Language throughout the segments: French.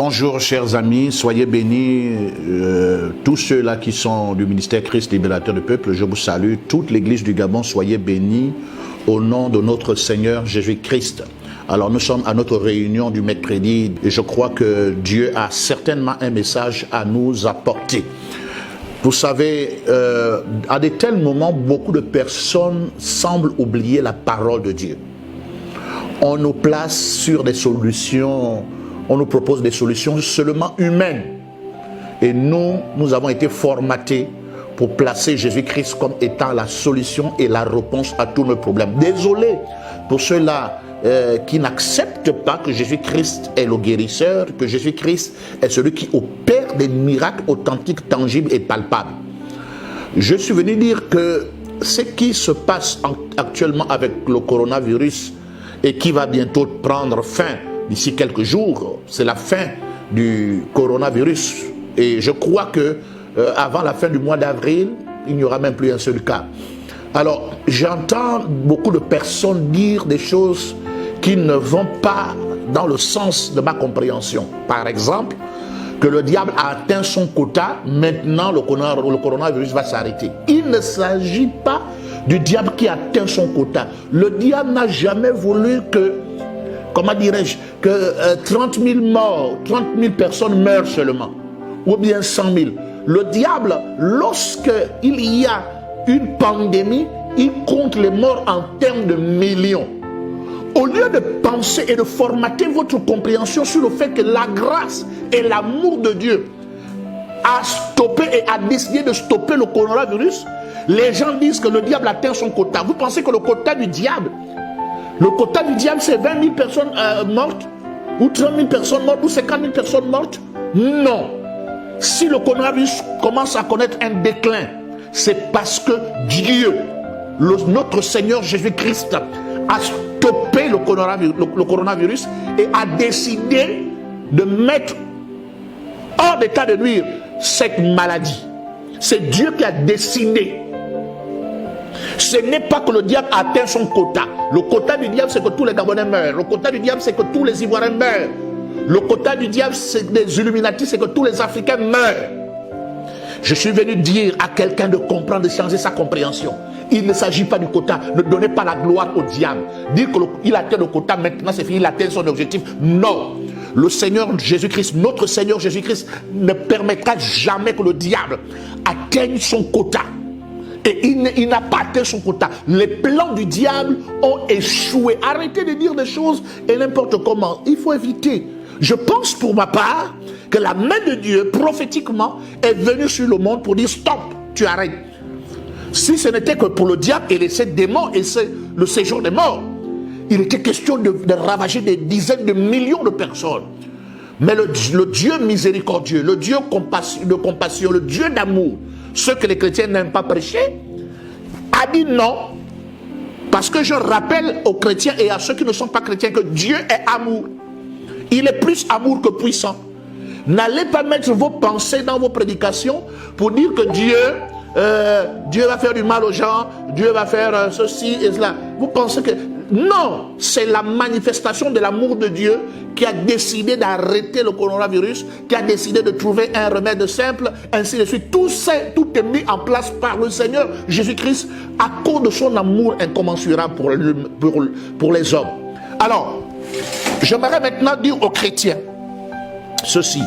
Bonjour chers amis, soyez bénis, tous ceux-là qui sont du ministère Christ libérateur du peuple, je vous salue, toute l'église du Gabon, soyez bénis au nom de notre Seigneur Jésus-Christ. Alors nous sommes à notre réunion du mercredi et je crois que Dieu a certainement un message à nous apporter. Vous savez, à de tels moments, beaucoup de personnes semblent oublier la parole de Dieu. On nous place sur des solutions, on nous propose des solutions seulement humaines. Et nous avons été formatés pour placer Jésus-Christ comme étant la solution et la réponse à tous nos problèmes. Désolé pour ceux-là qui n'acceptent pas que Jésus-Christ est le guérisseur, que Jésus-Christ est celui qui opère des miracles authentiques, tangibles et palpables. Je suis venu dire que ce qui se passe actuellement avec le coronavirus et qui va bientôt prendre fin d'ici quelques jours, c'est la fin du coronavirus. Et je crois que avant la fin du mois d'avril, il n'y aura même plus un seul cas. Alors, j'entends beaucoup de personnes dire des choses qui ne vont pas dans le sens de ma compréhension. Par exemple, que le diable a atteint son quota, maintenant le coronavirus va s'arrêter. Il ne s'agit pas du diable qui atteint son quota. Le diable n'a jamais voulu que, comment dirais-je, que 30 000 morts, 30 000 personnes meurent seulement, ou bien 100 000. Le diable, lorsqu'il y a une pandémie, il compte les morts en termes de millions. Au lieu de penser et de formater votre compréhension sur le fait que la grâce et l'amour de Dieu a stoppé et a décidé de stopper le coronavirus, les gens disent que le diable atteint son quota. Vous pensez que le quota du diable, c'est 20 000 personnes mortes, ou 30 000 personnes mortes, ou 50 000 personnes mortes? Non. Si le coronavirus commence à connaître un déclin, c'est parce que Dieu, notre Seigneur Jésus-Christ, a stoppé le coronavirus et a décidé de mettre hors d'état de nuire cette maladie. C'est Dieu qui a décidé. Ce n'est pas que le diable atteint son quota. Le quota du diable, c'est que tous les Gabonais meurent. Le quota du diable, c'est que tous les Ivoiriens meurent. Le quota du diable, c'est des Illuminati, c'est que tous les Africains meurent. Je suis venu dire à quelqu'un de comprendre, de changer sa compréhension. Il ne s'agit pas du quota. Ne donnez pas la gloire au diable. Dire qu'il atteint le quota, maintenant c'est fini, il atteint son objectif. Non. Le Seigneur Jésus-Christ, notre Seigneur Jésus-Christ, ne permettra jamais que le diable atteigne son quota. Et il n'a pas atteint son quota. Les plans du diable ont échoué. Arrêtez de dire des choses et n'importe comment. Il faut éviter. Je pense pour ma part que la main de Dieu, prophétiquement, est venue sur le monde pour dire stop, tu arrêtes. Si ce n'était que pour le diable et les 7 démons et le séjour des morts, il était question de ravager des dizaines de millions de personnes. Mais le Dieu miséricordieux, le Dieu de compassion, le Dieu d'amour, ce que les chrétiens n'aiment pas prêcher, a dit non. Parce que je rappelle aux chrétiens et à ceux qui ne sont pas chrétiens que Dieu est amour. Il est plus amour que puissant. N'allez pas mettre vos pensées dans vos prédications pour dire que Dieu va faire du mal aux gens, Dieu va faire ceci et cela. Vous pensez que... Non, c'est la manifestation de l'amour de Dieu qui a décidé d'arrêter le coronavirus, qui a décidé de trouver un remède simple, ainsi de suite. Tout est mis en place par le Seigneur Jésus-Christ à cause de son amour incommensurable pour les hommes. Alors, j'aimerais maintenant dire aux chrétiens ceci.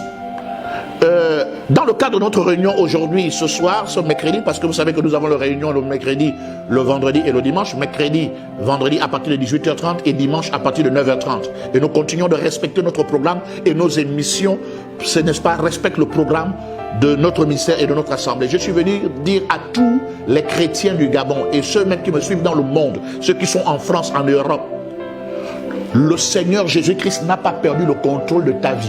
Dans le cadre de notre réunion aujourd'hui, ce soir, ce mercredi, parce que vous savez que nous avons la réunion le mercredi, le vendredi et le dimanche. Mercredi, vendredi à partir de 18h30 et dimanche à partir de 9h30. Et nous continuons de respecter notre programme et nos émissions, n'est-ce pas, respectent le programme de notre ministère et de notre assemblée. Je suis venu dire à tous les chrétiens du Gabon et ceux même qui me suivent dans le monde, ceux qui sont en France, en Europe, le Seigneur Jésus-Christ n'a pas perdu le contrôle de ta vie.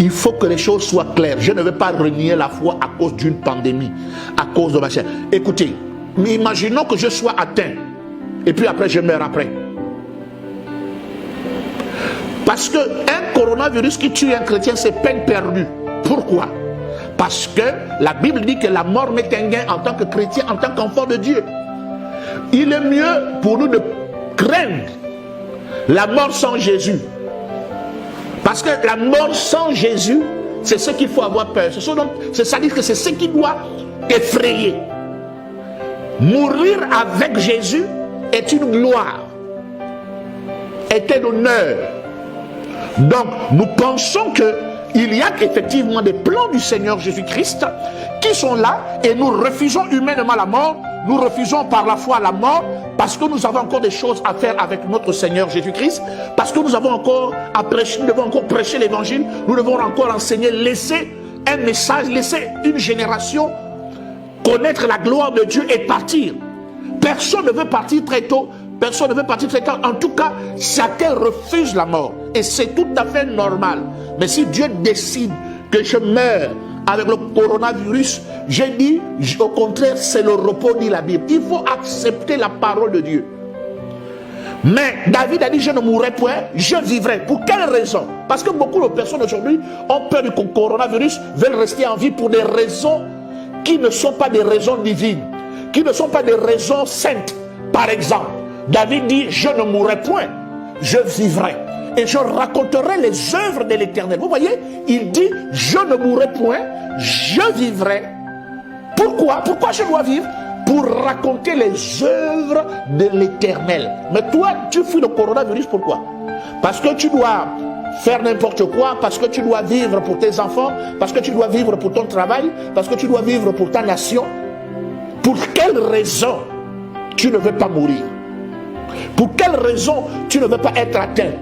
Il faut que les choses soient claires. Je ne vais pas renier la foi à cause d'une pandémie, à cause de machin. Écoutez, mais imaginons que je sois atteint et puis après je meurs après. Parce qu'un coronavirus qui tue un chrétien, c'est peine perdue. Pourquoi? Parce que la Bible dit que la mort met un gain en tant que chrétien, en tant qu'enfant de Dieu. Il est mieux pour nous de craindre la mort sans Jésus. Parce que la mort sans Jésus, c'est ce qu'il faut avoir peur. C'est-à-dire que c'est ce qui doit effrayer. Mourir avec Jésus est une gloire, est un honneur. Donc, nous pensons qu'il y a effectivement des plans du Seigneur Jésus-Christ qui sont là et nous refusons humainement la mort. Nous refusons par la foi la mort parce que nous avons encore des choses à faire avec notre Seigneur Jésus-Christ, parce que nous avons encore à prêcher, nous devons encore prêcher l'évangile, nous devons encore enseigner, laisser un message, laisser une génération connaître la gloire de Dieu et partir. Personne ne veut partir très tôt, personne ne veut partir très tard. En tout cas, chacun refuse la mort et c'est tout à fait normal. Mais si Dieu décide que je meurs avec le coronavirus, j'ai dit, au contraire, c'est le repos, dit la Bible. Il faut accepter la parole de Dieu. Mais David a dit, je ne mourrai point, je vivrai. Pour quelle raison? Parce que beaucoup de personnes aujourd'hui ont peur du coronavirus, veulent rester en vie pour des raisons qui ne sont pas des raisons divines, qui ne sont pas des raisons saintes. Par exemple, David dit, je ne mourrai point, je vivrai. Et je raconterai les œuvres de l'Éternel. Vous voyez, il dit, je ne mourrai point, je vivrai. Pourquoi? Pourquoi je dois vivre? Pour raconter les œuvres de l'Éternel. Mais toi, tu fuis le coronavirus, pourquoi? Parce que tu dois faire n'importe quoi, parce que tu dois vivre pour tes enfants, parce que tu dois vivre pour ton travail, parce que tu dois vivre pour ta nation. Pour quelle raison tu ne veux pas mourir? Pour quelle raison tu ne veux pas être atteint?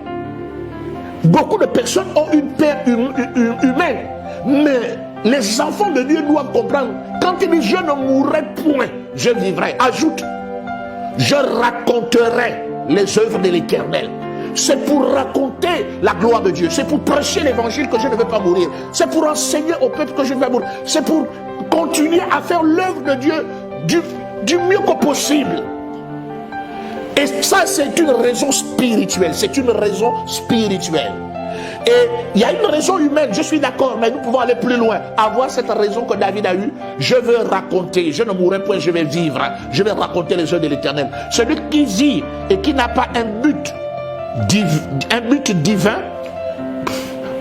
Beaucoup de personnes ont une peur humaine, mais les enfants de Dieu doivent comprendre. Quand il dit je ne mourrai point, je vivrai. Ajoute, je raconterai les œuvres de l'Éternel. C'est pour raconter la gloire de Dieu. C'est pour prêcher l'évangile que je ne veux pas mourir. C'est pour enseigner au peuple que je ne vais pas mourir. C'est pour continuer à faire l'œuvre de Dieu du mieux que possible. Et ça, c'est une raison spirituelle. C'est une raison spirituelle. Et il y a une raison humaine, je suis d'accord, mais nous pouvons aller plus loin. Avoir cette raison que David a eue, je veux raconter, je ne mourrai point, je vais vivre. Je vais raconter les œuvres de l'Éternel. Celui qui vit et qui n'a pas un but divin,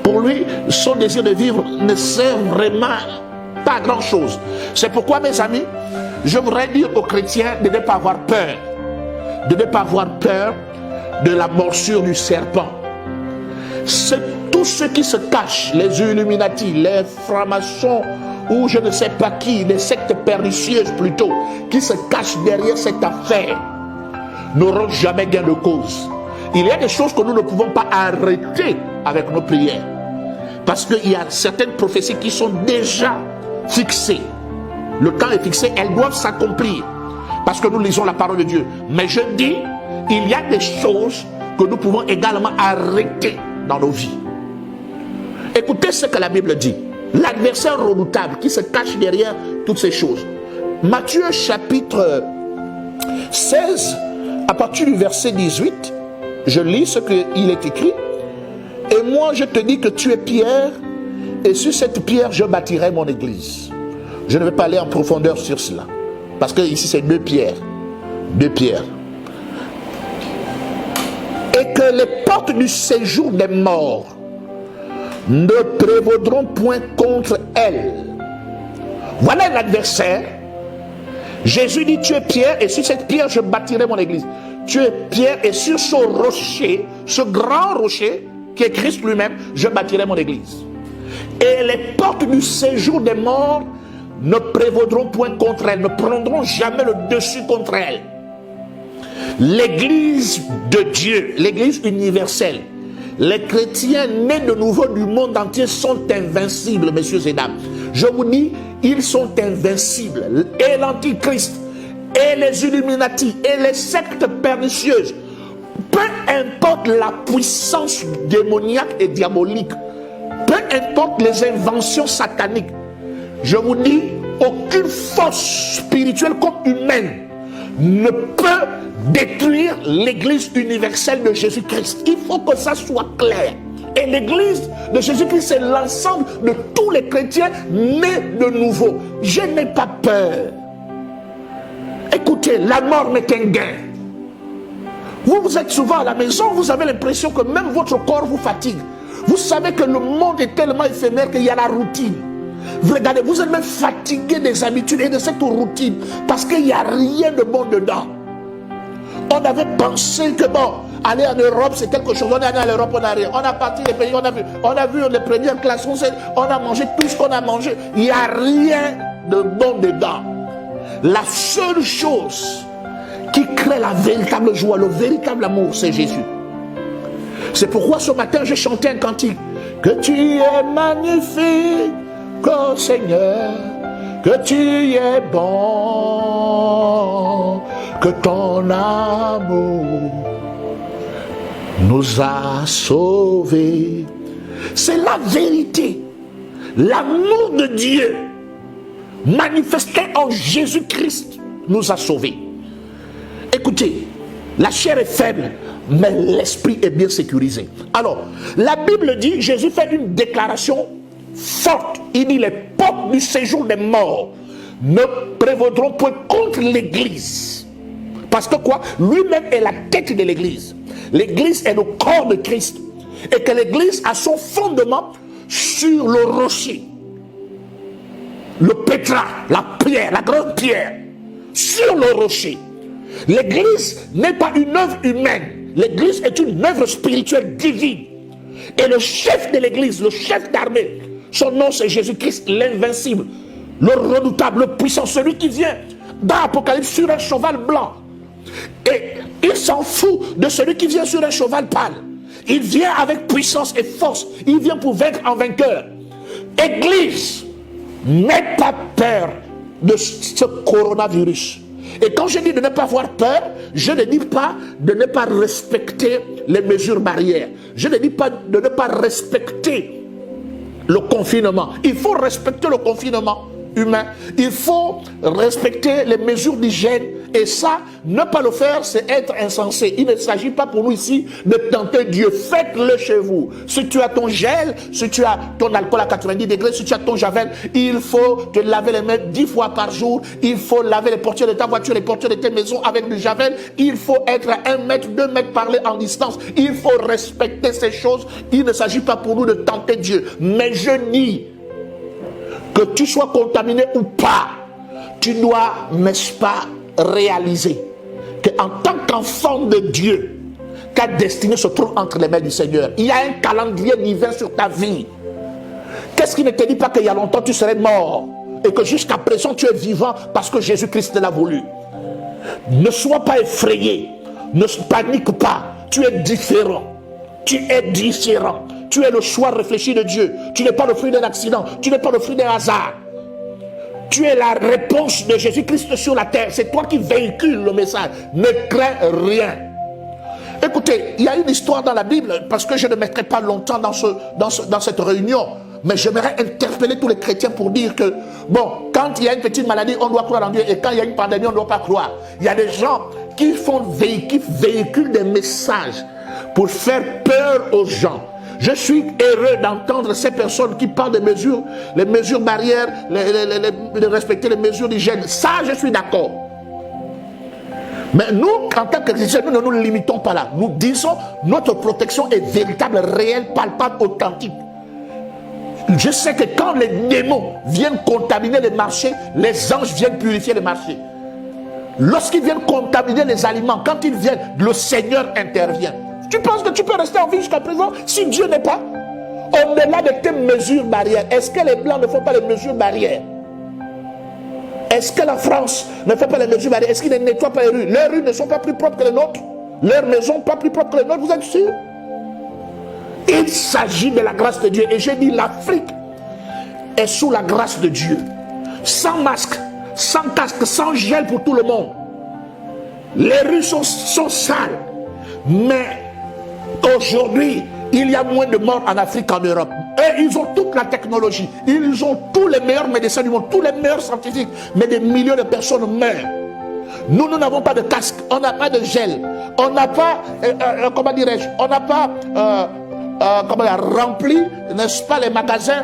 pour lui, son désir de vivre ne sert vraiment pas à grand chose. C'est pourquoi, mes amis, je voudrais dire aux chrétiens de ne pas avoir peur. De ne pas avoir peur de la morsure du serpent. C'est tous ceux qui se cachent, les Illuminati, les francs-maçons, ou je ne sais pas qui, les sectes pernicieuses plutôt, qui se cachent derrière cette affaire, n'auront jamais gain de cause. Il y a des choses que nous ne pouvons pas arrêter avec nos prières. Parce qu'il y a certaines prophéties qui sont déjà fixées. Le temps est fixé, elles doivent s'accomplir. Parce que nous lisons la parole de Dieu. Mais je dis, il y a des choses que nous pouvons également arrêter dans nos vies. Écoutez ce que la Bible dit. L'adversaire redoutable qui se cache derrière toutes ces choses. Matthieu chapitre 16, à partir du verset 18, je lis ce qu'il est écrit. Et moi je te dis que tu es Pierre, et sur cette pierre je bâtirai mon église. Je ne vais pas aller en profondeur sur cela. Parce que ici c'est deux pierres. Deux pierres. Et que les portes du séjour des morts ne prévaudront point contre elles. Voilà l'adversaire. Jésus dit tu es Pierre et sur cette pierre je bâtirai mon église. Tu es Pierre et sur ce rocher, ce grand rocher qui est Christ lui-même, je bâtirai mon église. Et les portes du séjour des morts ne prévaudront point contre elles, ne prendront jamais le dessus contre elles. L'église de Dieu, l'église universelle, les chrétiens nés de nouveau du monde entier sont invincibles, messieurs et dames. Je vous dis, ils sont invincibles. Et l'Antichrist, et les Illuminati, et les sectes pernicieuses, peu importe la puissance démoniaque et diabolique, peu importe les inventions sataniques, je vous dis, aucune force spirituelle comme humaine ne peut détruire l'église universelle de Jésus-Christ. Il faut que ça soit clair. Et l'église de Jésus-Christ, c'est l'ensemble de tous les chrétiens nés de nouveau. Je n'ai pas peur. Écoutez, la mort n'est qu'un gain. Vous êtes souvent à la maison, vous avez l'impression que même votre corps vous fatigue. Vous savez que le monde est tellement éphémère qu'il y a la routine. Vous regardez, vous êtes même fatigué des habitudes et de cette routine parce qu'il n'y a rien de bon dedans. On avait pensé que bon, aller en Europe c'est quelque chose. On est allé en Europe, on a rien. On a parti les pays, on a vu les premières classes, on a mangé tout ce qu'on a mangé. Il n'y a rien de bon dedans. La seule chose qui crée la véritable joie, le véritable amour, c'est Jésus. C'est pourquoi ce matin j'ai chanté un cantique. Que tu es magnifique, oh Seigneur, que tu es bon, que ton amour nous a sauvés. C'est la vérité. L'amour de Dieu manifesté en Jésus-Christ nous a sauvés. Écoutez, la chair est faible, mais l'esprit est bien sécurisé. Alors, la Bible dit, Jésus fait une déclaration forte. Il dit, les portes du séjour des morts ne prévaudront point contre l'Église. Parce que quoi? Lui-même est la tête de l'Église. L'Église est le corps de Christ. Et que l'Église a son fondement sur le rocher. Le pétrin, la pierre, la grande pierre. Sur le rocher. L'Église n'est pas une œuvre humaine. L'Église est une œuvre spirituelle divine. Et le chef de l'Église, le chef d'armée, son nom c'est Jésus-Christ, l'invincible, le redoutable, le puissant, celui qui vient dans l'Apocalypse sur un cheval blanc. Et il s'en fout de celui qui vient sur un cheval pâle. Il vient avec puissance et force. Il vient pour vaincre en vainqueur. Église, n'aie pas peur de ce coronavirus. Et quand je dis de ne pas avoir peur, je ne dis pas de ne pas respecter les mesures barrières. Je ne dis pas de ne pas respecter le confinement. Il faut respecter le confinement humain. Il faut respecter les mesures d'hygiène. Et ça, ne pas le faire, c'est être insensé. Il ne s'agit pas pour nous ici de tenter Dieu. Faites-le chez vous. Si tu as ton gel, si tu as ton alcool à 90 degrés, si tu as ton javel, il faut te laver les mains 10 fois par jour. Il faut laver les portières de ta voiture, les portières de tes maisons avec du javel. Il faut être à 1 mètre, 2 mètres parler en distance. Il faut respecter ces choses. Il ne s'agit pas pour nous de tenter Dieu. Mais je nie que tu sois contaminé ou pas, tu dois, n'est-ce pas, réaliser qu'en tant qu'enfant de Dieu, ta destinée se trouve entre les mains du Seigneur. Il y a un calendrier divin sur ta vie. Qu'est-ce qui ne te dit pas qu'il y a longtemps tu serais mort et que jusqu'à présent tu es vivant parce que Jésus-Christ l'a voulu? Ne sois pas effrayé, ne panique pas, tu es différent. Tu es différent. Tu es le choix réfléchi de Dieu. Tu n'es pas le fruit d'un accident. Tu n'es pas le fruit d'un hasard. Tu es la réponse de Jésus-Christ sur la terre. C'est toi qui véhicules le message. Ne crains rien. Écoutez, il y a une histoire dans la Bible, parce que je ne mettrai pas longtemps dans cette réunion, mais j'aimerais interpeller tous les chrétiens pour dire que, bon, quand il y a une petite maladie, on doit croire en Dieu, et quand il y a une pandémie, on ne doit pas croire. Il y a des gens qui véhiculent des messages pour faire peur aux gens. Je suis heureux d'entendre ces personnes qui parlent des mesures, les mesures barrières, de respecter les mesures d'hygiène. Ça, je suis d'accord. Mais nous, en tant que chrétiens, nous ne nous limitons pas là. Nous disons, notre protection est véritable, réelle, palpable, authentique. Je sais que quand les démons viennent contaminer les marchés, les anges viennent purifier les marchés. Lorsqu'ils viennent contaminer les aliments, quand ils viennent, le Seigneur intervient. Tu penses que tu peux rester en vie jusqu'à présent si Dieu n'est pas? Au-delà de tes mesures barrières, est-ce que les Blancs ne font pas les mesures barrières? Est-ce que la France ne fait pas les mesures barrières? Est-ce qu'ils ne nettoient pas les rues? Leurs rues ne sont pas plus propres que les nôtres? Leurs maisons pas plus propres que les nôtres, vous êtes sûrs? Il s'agit de la grâce de Dieu. Et je dis, l'Afrique est sous la grâce de Dieu. Sans masque, sans casque, sans gel pour tout le monde. Les rues sont sales. Mais aujourd'hui, il y a moins de morts en Afrique qu'en Europe. Et ils ont toute la technologie. Ils ont tous les meilleurs médecins du monde, tous les meilleurs scientifiques. Mais des millions de personnes meurent. Nous n'avons pas de casque, on n'a pas de gel. On n'a pas, comment dirais-je, on n'a pas rempli, n'est-ce pas, les magasins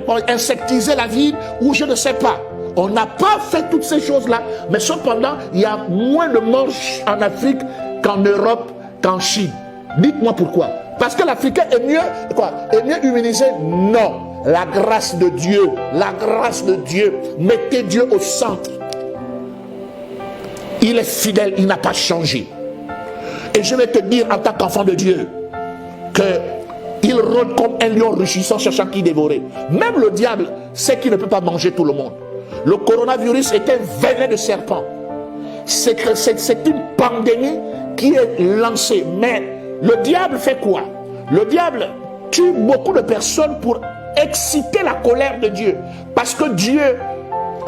pour insectiser la ville, ou je ne sais pas. On n'a pas fait toutes ces choses-là. Mais cependant, il y a moins de morts en Afrique qu'en Europe, qu'en Chine. Dites-moi pourquoi. Parce que l'Africain est mieux, quoi, est mieux immunisé? Non. La grâce de Dieu, la grâce de Dieu. Mettez Dieu au centre. Il est fidèle, il n'a pas changé. Et je vais te dire en tant qu'enfant de Dieu qu'il rôde comme un lion rugissant cherchant qui dévorer. Même le diable sait qu'il ne peut pas manger tout le monde. Le coronavirus est un venin de serpent. C'est une pandémie qui est lancée. Mais le diable fait quoi? Le diable tue beaucoup de personnes pour exciter la colère de Dieu. Parce que Dieu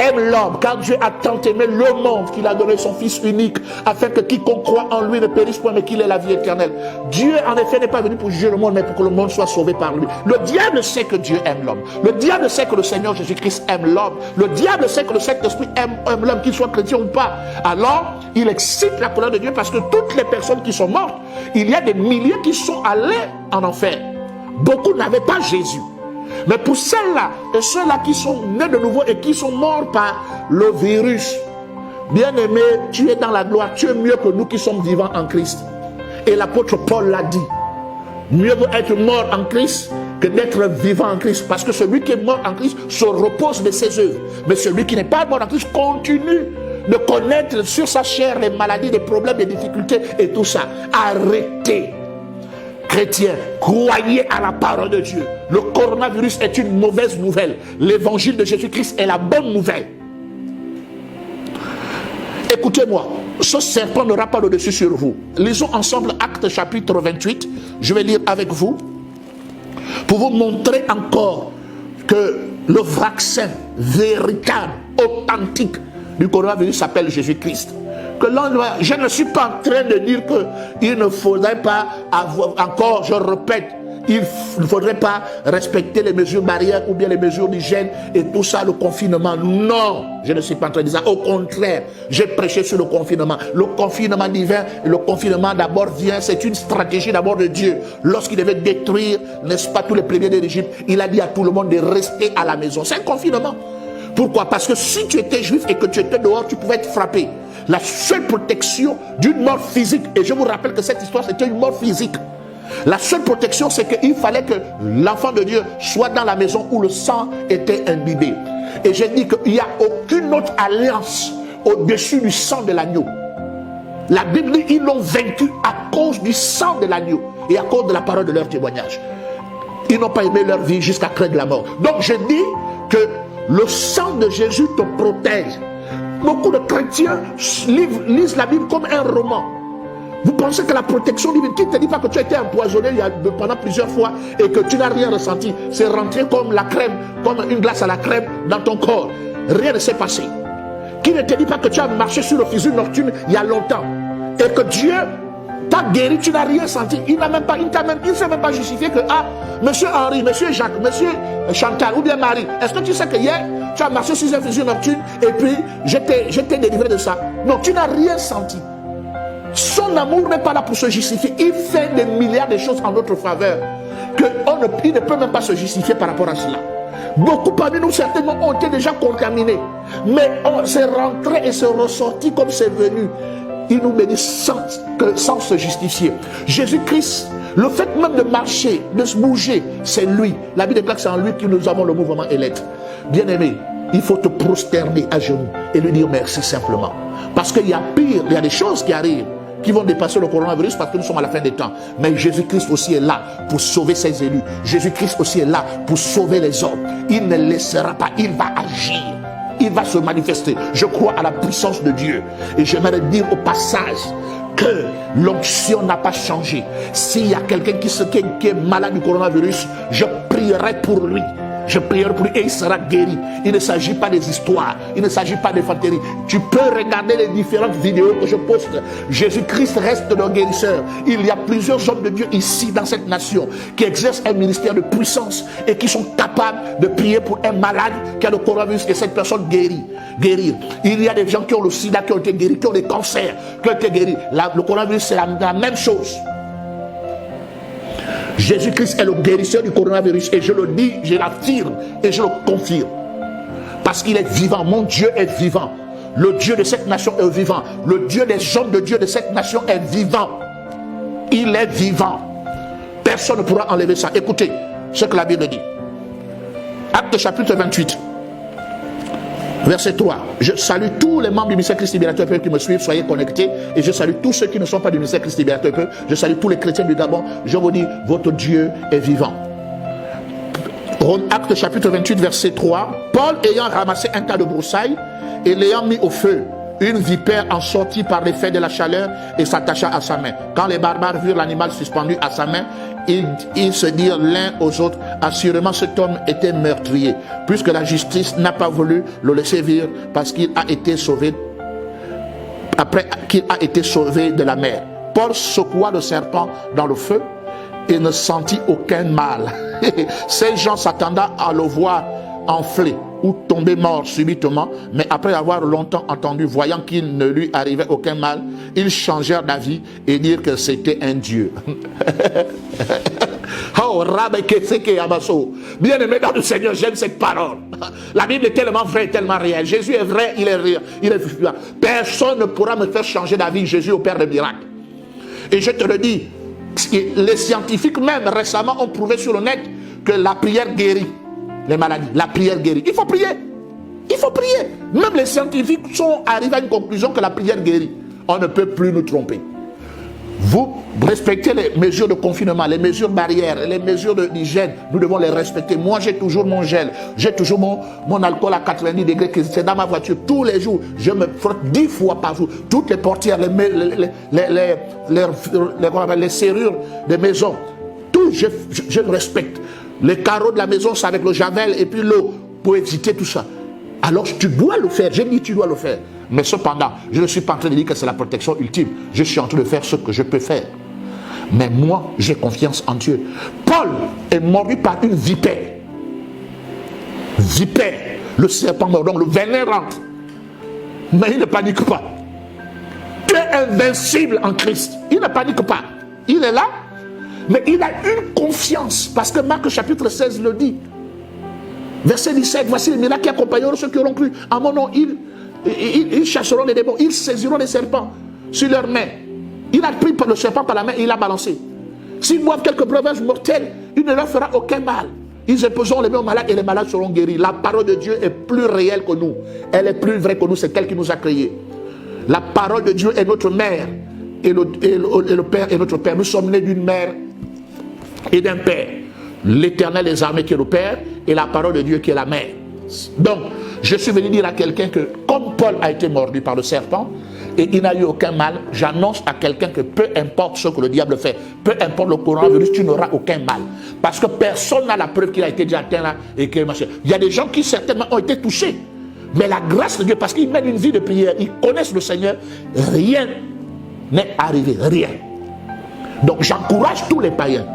aime l'homme, car Dieu a tant aimé le monde qu'il a donné son Fils unique, afin que quiconque croit en lui ne périsse point, mais qu'il ait la vie éternelle. Dieu, en effet, n'est pas venu pour juger le monde, mais pour que le monde soit sauvé par lui. Le diable sait que Dieu aime l'homme. Le diable sait que le Seigneur Jésus-Christ aime l'homme. Le diable sait que le Saint-Esprit aime l'homme, qu'il soit chrétien ou pas. Alors, il excite la colère de Dieu, parce que toutes les personnes qui sont mortes, il y a des milliers qui sont allés en enfer. Beaucoup n'avaient pas Jésus. Mais pour celles-là et ceux-là qui sont nés de nouveau et qui sont morts par le virus, bien-aimé, tu es dans la gloire, tu es mieux que nous qui sommes vivants en Christ. Et l'apôtre Paul l'a dit, mieux vaut être mort en Christ que d'être vivant en Christ. Parce que celui qui est mort en Christ se repose de ses œuvres. Mais celui qui n'est pas mort en Christ continue de connaître sur sa chair les maladies, les problèmes, les difficultés et tout ça. Arrêtez. Chrétiens, croyez à la parole de Dieu. Le coronavirus est une mauvaise nouvelle. L'évangile de Jésus-Christ est la bonne nouvelle. Écoutez-moi, ce serpent n'aura pas le dessus sur vous. Lisons ensemble Actes chapitre 28. Je vais lire avec vous pour vous montrer encore que le vaccin véritable, authentique du coronavirus s'appelle Jésus-Christ. Je ne suis pas en train de dire qu'il ne faudrait pas avoir, encore, je répète, il ne faudrait pas respecter les mesures barrières ou bien les mesures d'hygiène et tout ça, le confinement. Non, je ne suis pas en train de dire ça. Au contraire, j'ai prêché sur le confinement. Le confinement divin, le confinement d'abord vient, c'est une stratégie d'abord de Dieu. Lorsqu'il devait détruire, n'est-ce pas, tous les premiers de l'Égypte, il a dit à tout le monde de rester à la maison. C'est un confinement. Pourquoi? Parce que si tu étais juif et que tu étais dehors, tu pouvais être frappé. La seule protection d'une mort physique, et je vous rappelle que cette histoire c'était une mort physique. La seule protection, c'est qu'il fallait que l'enfant de Dieu soit dans la maison où le sang était imbibé. Et j'ai dit qu'il n'y a aucune autre alliance au-dessus du sang de l'agneau. La Bible dit qu'ils l'ont vaincu à cause du sang de l'agneau et à cause de la parole de leur témoignage. Ils n'ont pas aimé leur vie jusqu'à craindre la mort. Donc je dis que le sang de Jésus te protège. Beaucoup de chrétiens lisent la Bible comme un roman. Vous pensez que la protection divine, qui ne te dit pas que tu as été empoisonné pendant plusieurs fois et que tu n'as rien ressenti, c'est rentré comme la crème, comme une glace à la crème dans ton corps. Rien ne s'est passé. Qui ne te dit pas que tu as marché sur le fissure nocturne il y a longtemps et que Dieu t'a guéri, tu n'as rien senti. Il ne s'est même pas justifié que, monsieur Henri, monsieur Jacques, monsieur Chantal ou bien Marie, est-ce que tu sais que hier, tu as marché sur une fissure nocturne et puis je t'ai délivré de ça? Non, tu n'as rien senti. Son amour n'est pas là pour se justifier. Il fait des milliards de choses en notre faveur qu'il ne peut même pas se justifier par rapport à cela. Beaucoup parmi nous certainement ont été déjà contaminés, mais on s'est rentré et s'est ressorti comme c'est venu. Il nous bénit sans se justifier. Jésus-Christ, le fait même de marcher, de se bouger, c'est lui. La Bible déclare que c'est en lui que nous avons le mouvement et l'être. Bien-aimé, il faut te prosterner à genoux et lui dire merci simplement. Parce qu'il y a pire, il y a des choses qui arrivent, qui vont dépasser le coronavirus parce que nous sommes à la fin des temps. Mais Jésus-Christ aussi est là pour sauver ses élus. Jésus-Christ aussi est là pour sauver les hommes. Il ne laissera pas, il va agir. Il va se manifester. Je crois à la puissance de Dieu. Et j'aimerais dire au passage que l'onction n'a pas changé. S'il y a quelqu'un qui est malade du coronavirus, je prierai pour lui. Je prierai pour lui et il sera guéri. Il ne s'agit pas des histoires. Il ne s'agit pas des fanteries. Tu peux regarder les différentes vidéos que je poste. Jésus-Christ reste le guérisseur. Il y a plusieurs hommes de Dieu ici dans cette nation qui exercent un ministère de puissance et qui sont capables de prier pour un malade qui a le coronavirus et cette personne guérir. Il y a des gens qui ont le sida, qui ont été guéris, qui ont des cancers, qui ont été guéris. Le coronavirus, c'est la même chose. Jésus-Christ est le guérisseur du coronavirus et je le dis, je l'affirme et je le confirme. Parce qu'il est vivant, mon Dieu est vivant. Le Dieu de cette nation est vivant. Le Dieu des hommes de Dieu de cette nation est vivant. Il est vivant. Personne ne pourra enlever ça. Écoutez ce que la Bible dit. Acte chapitre 28. Verset 3. Je salue tous les membres du ministère Christ Libérateur Peuple qui me suivent, soyez connectés. Et je salue tous ceux qui ne sont pas du ministère Christ Libérateur Peuple. Je salue tous les chrétiens du Gabon. Je vous dis, votre Dieu est vivant. Acte chapitre 28, verset 3. Paul ayant ramassé un tas de broussailles et l'ayant mis au feu, une vipère en sortit par l'effet de la chaleur et s'attacha à sa main. Quand les barbares virent l'animal suspendu à sa main, ils se dirent l'un aux autres, assurément cet homme était meurtrier, puisque la justice n'a pas voulu le laisser vivre parce qu'il a été sauvé, après qu'il a été sauvé de la mer. Paul secoua le serpent dans le feu et ne sentit aucun mal. Ces gens s'attendaient à le voir enflé ou tomber mort subitement, mais après avoir longtemps entendu, voyant qu'il ne lui arrivait aucun mal, ils changèrent d'avis et dirent que c'était un Dieu. Oh, bien aimé dans le Seigneur, j'aime cette parole. La Bible est tellement vraie, tellement réelle. Jésus est vrai, il est réel, il est vivant. Personne ne pourra me faire changer d'avis. Jésus opère des miracles. Et je te le dis, les scientifiques même récemment ont prouvé sur le net que la prière guérit les maladies. La prière guérit. Il faut prier. Il faut prier. Même les scientifiques sont arrivés à une conclusion que la prière guérit. On ne peut plus nous tromper. Vous respectez les mesures de confinement, les mesures barrières, les mesures d'hygiène. Nous devons les respecter. Moi, j'ai toujours mon gel. J'ai toujours mon alcool à 90 degrés. C'est dans ma voiture. Tous les jours, je me frotte 10 fois par jour. Toutes les portières, les serrures des maisons. Tout, je respecte. Les carreaux de la maison, c'est avec le javel et puis l'eau pour éviter tout ça. Alors tu dois le faire. J'ai dit tu dois le faire. Mais cependant, je ne suis pas en train de dire que c'est la protection ultime. Je suis en train de faire ce que je peux faire. Mais moi, j'ai confiance en Dieu. Paul est mordu par une vipère. Vipère. Le serpent mord. Donc le venin rentre. Mais il ne panique pas. Tu es invincible en Christ. Il ne panique pas. Il est là. Mais il a une confiance, parce que Marc chapitre 16 le dit. Verset 17, voici les miracles qui accompagneront ceux qui auront cru. En mon nom, ils chasseront les démons, ils saisiront les serpents sur leurs mains. Il a pris le serpent par la main et il l'a balancé. S'ils boivent quelques breuvages mortels, il ne leur fera aucun mal. Ils imposeront les mains aux malades et les malades seront guéris. La parole de Dieu est plus réelle que nous. Elle est plus vraie que nous, c'est elle qui nous a créés. La parole de Dieu est notre mère. Et le Père est notre Père. Nous sommes nés d'une mère et d'un Père. L'Éternel des armées qui est le Père et la parole de Dieu qui est la mère. Donc, je suis venu dire à quelqu'un que, comme Paul a été mordu par le serpent et il n'a eu aucun mal, j'annonce à quelqu'un que peu importe ce que le diable fait, peu importe le coronavirus, tu n'auras aucun mal. Parce que personne n'a la preuve qu'il a été déjà atteint là et que machin. Il y a des gens qui certainement ont été touchés. Mais la grâce de Dieu, parce qu'ils mènent une vie de prière, ils connaissent le Seigneur, rien n'est arrivé, rien. Donc j'encourage tous les païens,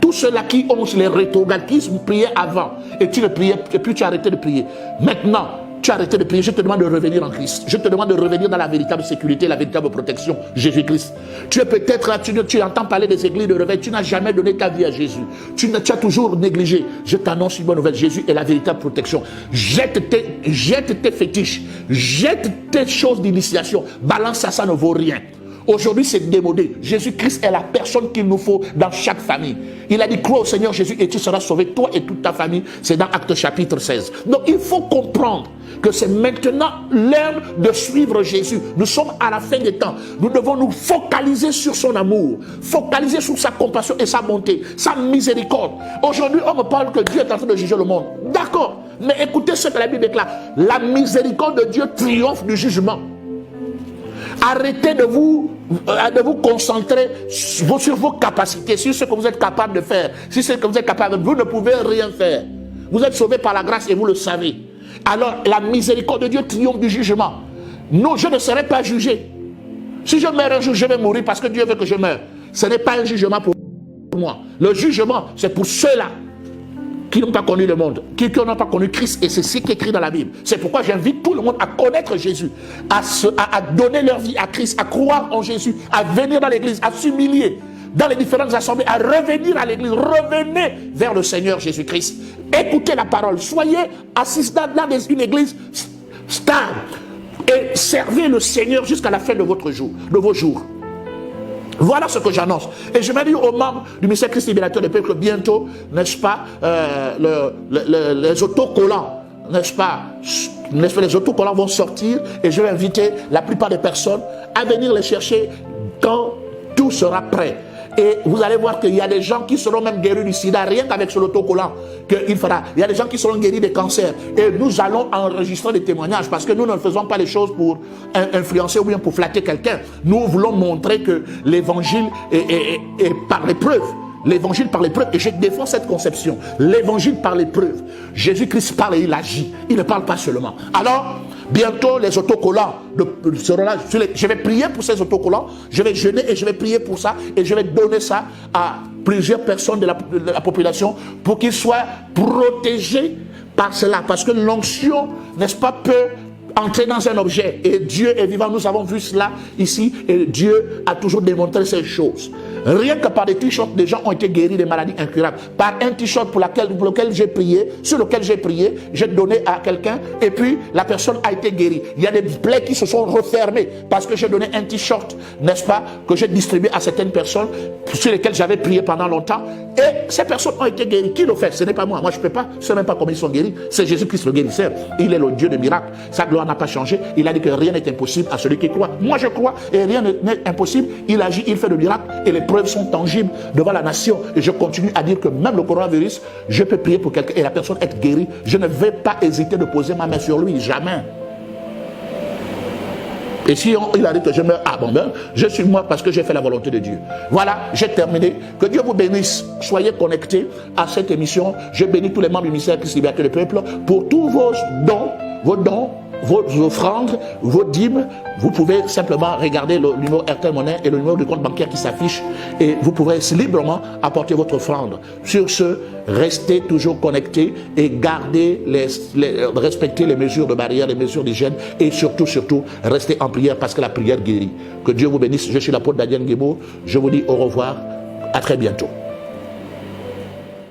tous ceux-là qui ont les rétrogrades, qui priaient avant, et tu ne priais, et puis tu as arrêté de prier. Maintenant, tu as arrêté de prier, je te demande de revenir en Christ. Je te demande de revenir dans la véritable sécurité, la véritable protection, Jésus-Christ. Tu es peut-être là, tu entends parler des églises de réveil, tu n'as jamais donné ta vie à Jésus. Tu as toujours négligé. Je t'annonce une bonne nouvelle, Jésus est la véritable protection. Jette tes fétiches, jette tes choses d'initiation, balance ça ne vaut rien. Aujourd'hui, c'est démodé. Jésus-Christ est la personne qu'il nous faut dans chaque famille. Il a dit, crois au Seigneur Jésus et tu seras sauvé, toi et toute ta famille. C'est dans Acte chapitre 16. Donc, il faut comprendre que c'est maintenant l'heure de suivre Jésus. Nous sommes à la fin des temps. Nous devons nous focaliser sur son amour, focaliser sur sa compassion et sa bonté, sa miséricorde. Aujourd'hui, on me parle que Dieu est en train de juger le monde. D'accord. Mais écoutez ce que la Bible déclare. La miséricorde de Dieu triomphe du jugement. Arrêtez de vous concentrer sur vos capacités, sur ce que vous êtes capable de faire. Si c'est ce que vous êtes capable de faire, vous ne pouvez rien faire. Vous êtes sauvés par la grâce et vous le savez. Alors la miséricorde de Dieu triomphe du jugement. Non, je ne serai pas jugé. Si je meurs un jour, je vais mourir parce que Dieu veut que je meure. Ce n'est pas un jugement pour moi. Le jugement, c'est pour ceux-là qui n'ont pas connu le monde, qui n'ont pas connu Christ, et c'est ce qui est écrit dans la Bible. C'est pourquoi j'invite tout le monde à connaître Jésus, à donner leur vie à Christ, à croire en Jésus, à venir dans l'église, à s'humilier dans les différentes assemblées, à revenir à l'église. Revenez vers le Seigneur Jésus-Christ. Écoutez la parole. Soyez assistants dans une église stable et servez le Seigneur jusqu'à la fin de vos jours. Voilà ce que j'annonce. Et je vais dire aux membres du ministère Christ Libérateur du Peuple que bientôt, n'est-ce pas, les autocollants, n'est-ce pas, les autocollants vont sortir et je vais inviter la plupart des personnes à venir les chercher quand tout sera prêt. Et vous allez voir qu'il y a des gens qui seront même guéris du sida, rien qu'avec ce autocollant qu'il fera. Il y a des gens qui seront guéris des cancers. Et nous allons enregistrer des témoignages parce que nous ne faisons pas les choses pour influencer ou bien pour flatter quelqu'un. Nous voulons montrer que l'évangile est par l'épreuve. L'évangile par l'épreuve, et je défends cette conception. L'évangile par l'épreuve. Jésus-Christ parle et il agit. Il ne parle pas seulement. Alors, bientôt, les autocollants seront là. Je vais prier pour ces autocollants. Je vais jeûner et je vais prier pour ça. Et je vais donner ça à plusieurs personnes de la population pour qu'ils soient protégés par cela. Parce que l'onction, n'est-ce pas, peut entrer dans un objet. Et Dieu est vivant. Nous avons vu cela ici. Et Dieu a toujours démontré ces choses. Rien que par des t-shirts, des gens ont été guéris des maladies incurables. Par un t-shirt pour lequel j'ai prié, sur lequel j'ai prié, j'ai donné à quelqu'un et puis la personne a été guérie. Il y a des plaies qui se sont refermées parce que j'ai donné un t-shirt, n'est-ce pas, que j'ai distribué à certaines personnes sur lesquelles j'avais prié pendant longtemps. Et ces personnes ont été guéries. Qui le fait? Ce n'est pas moi. Moi, je ne peux pas. Je ne sais même pas comment ils sont guéris. C'est Jésus-Christ le guérisseur. Il est le Dieu de miracles. Sa gloire n'a pas changé. Il a dit que rien n'est impossible à celui qui croit. Moi, je crois et rien n'est impossible. Il agit, il fait de miracles et les preuves sont tangibles devant la nation. Et je continue à dire que même le coronavirus, je peux prier pour quelqu'un et la personne être guérie. Je ne vais pas hésiter de poser ma main sur lui. Jamais. Et si il a dit que je meurs, ah bon ben, je suis mort parce que j'ai fait la volonté de Dieu. Voilà, j'ai terminé. Que Dieu vous bénisse. Soyez connectés à cette émission. Je bénis tous les membres du ministère Christ Libérateur du Peuple pour tous vos dons, vos offrandes, vos dîmes. Vous pouvez simplement regarder le numéro RTL Monnaie et le numéro de compte bancaire qui s'affiche et vous pourrez librement apporter votre offrande. Sur ce, restez toujours connectés et gardez respectez les mesures de barrière, les mesures d'hygiène et surtout, restez en prière parce que la prière guérit. Que Dieu vous bénisse. Je suis l'apôtre Daniel Guébo. Je vous dis au revoir. À très bientôt.